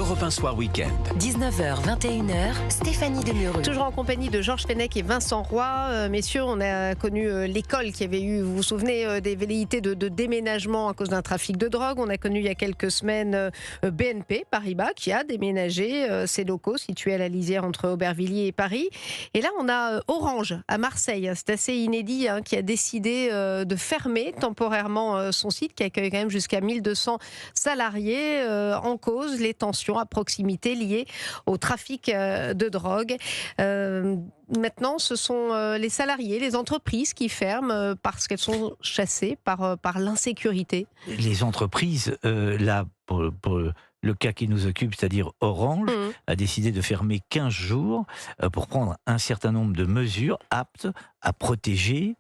Europe 1 Soir Week-end. 19h, 21h, Stéphanie Demeureux. Toujours en compagnie de Georges Fenech et Vincent Roy. Messieurs, on a connu l'école qui avait eu, vous vous souvenez, des velléités de déménagement à cause d'un trafic de drogue. On a connu il y a quelques semaines BNP Paribas qui a déménagé ses locaux situés à la lisière entre Aubervilliers et Paris. Et là, on a Orange à Marseille. C'est assez inédit, qui a décidé de fermer temporairement son site qui accueille quand même jusqu'à 1200 salariés. En cause, les tensions à proximité liées au trafic de drogue. Maintenant, ce sont les salariés, les entreprises qui ferment parce qu'elles sont chassées par l'insécurité. Les entreprises, là, pour le cas qui nous occupe, c'est-à-dire Orange, a décidé de fermer 15 jours pour prendre un certain nombre de mesures aptes à protéger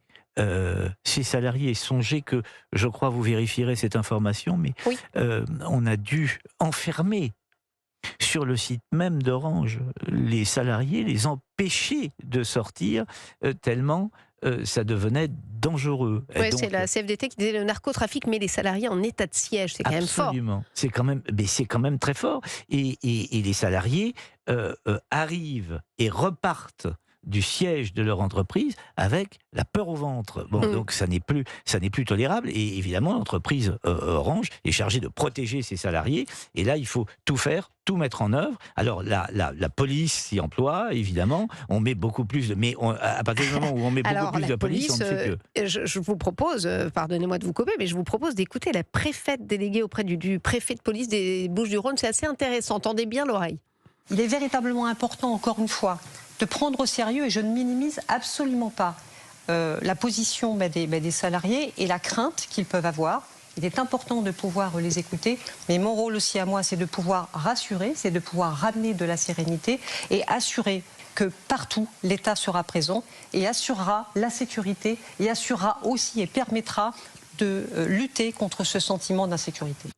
ces salariés. Songez que, je crois, vous vérifierez cette information, mais oui. On a dû enfermer sur le site même d'Orange les salariés, les empêcher de sortir tellement ça devenait dangereux. Ouais, donc, c'est la CFDT qui disait le narcotrafic met les salariés en état de siège. C'est quand même fort. Absolument. C'est quand même très fort. Et les salariés arrivent et repartent du siège de leur entreprise avec la peur au ventre. Bon, donc ça n'est plus tolérable. Et évidemment, l'entreprise Orange est chargée de protéger ses salariés. Et là, il faut tout faire, tout mettre en œuvre. Alors, la police s'y emploie, évidemment. On met beaucoup plus de... Mais à partir du moment où on met beaucoup plus de police, on ne fait que... Je vous propose, pardonnez-moi de vous couper, mais je vous propose d'écouter la préfète déléguée auprès du préfet de police des Bouches-du-Rhône. C'est assez intéressant. Tendez bien l'oreille. Il est véritablement important, encore une fois, de prendre au sérieux, et je ne minimise absolument pas la position des salariés et la crainte qu'ils peuvent avoir. Il est important de pouvoir les écouter, mais mon rôle aussi à moi, c'est de pouvoir rassurer, c'est de pouvoir ramener de la sérénité et assurer que partout, l'État sera présent et assurera la sécurité et assurera aussi et permettra de lutter contre ce sentiment d'insécurité.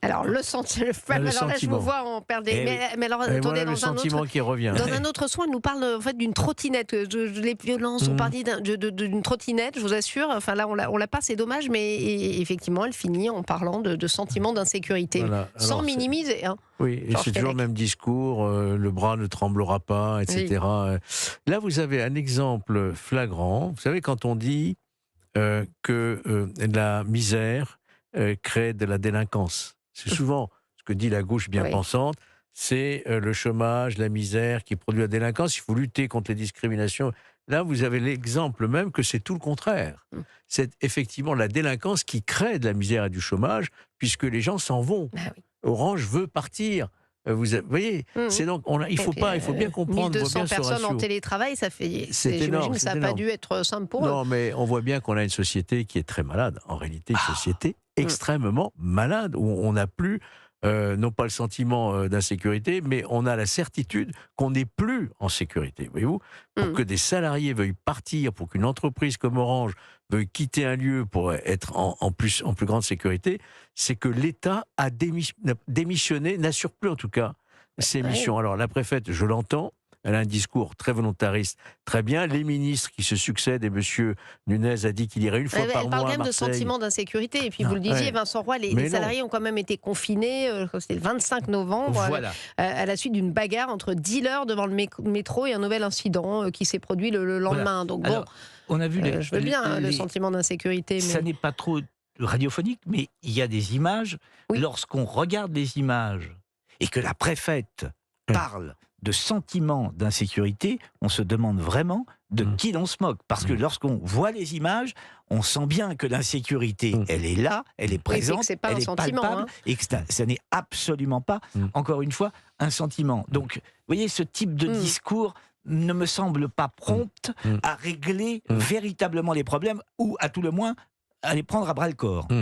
Alors, le sentiment. Alors là, je vous vois en perdre. Mais alors, attendez, voilà le sentiment qui revient. Dans un autre soin, il nous parle en fait d'une trottinette. Les violences, on parle d'une trottinette, je vous assure. Enfin, là, on l'a pas, c'est dommage, mais effectivement, elle finit en parlant de sentiment d'insécurité. Voilà. Sans minimiser. Oui, et c'est toujours le même discours, le bras ne tremblera pas, etc. Oui. Là, vous avez un exemple flagrant. Vous savez, quand on dit que la misère crée de la délinquance. C'est souvent ce que dit la gauche bien pensante, c'est le chômage, la misère qui produit la délinquance. Il faut lutter contre les discriminations. Là, vous avez l'exemple même que c'est tout le contraire. C'est effectivement la délinquance qui crée de la misère et du chômage, puisque les gens s'en vont. Orange veut partir. Vous voyez, c'est donc il faut bien comprendre. 1200 personnes en télétravail, ça fait. J'imagine que ça n'a pas dû être simple pour eux. Non, mais on voit bien qu'on a une société qui est très malade. En réalité, une société extrêmement malade où on n'a plus, non pas le sentiment d'insécurité, mais on a la certitude qu'on n'est plus en sécurité. Voyez-vous, pour que des salariés veuillent partir, pour qu'une entreprise comme Orange veuille quitter un lieu pour être en plus grande sécurité, c'est que l'État a démissionné, n'assure plus en tout cas ses missions. Alors la préfète, je l'entends, elle a un discours très volontariste, très bien. Les ministres qui se succèdent, et M. Nunez a dit qu'il irait une fois par mois à Marseille. Elle parle quand même de sentiment d'insécurité. Et puis vous le disiez, Vincent Roy, les salariés ont quand même été confinés, c'était le 25 novembre, à la suite d'une bagarre entre dealers devant le métro et un nouvel incident qui s'est produit le lendemain. Donc bon, on a vu je veux bien le sentiment d'insécurité. Ça n'est pas trop radiophonique, mais il y a des images. Lorsqu'on regarde les images et que la préfète parle de sentiment d'insécurité, on se demande vraiment de qui l'on se moque. Parce que lorsqu'on voit les images, on sent bien que l'insécurité, elle est là, elle est présente, c'est pas elle un est sentiment, palpable, et que ça n'est absolument pas, encore une fois, un sentiment. Donc, vous voyez, ce type de discours ne me semble pas prompt à régler véritablement les problèmes, ou à tout le moins, à les prendre à bras-le-corps.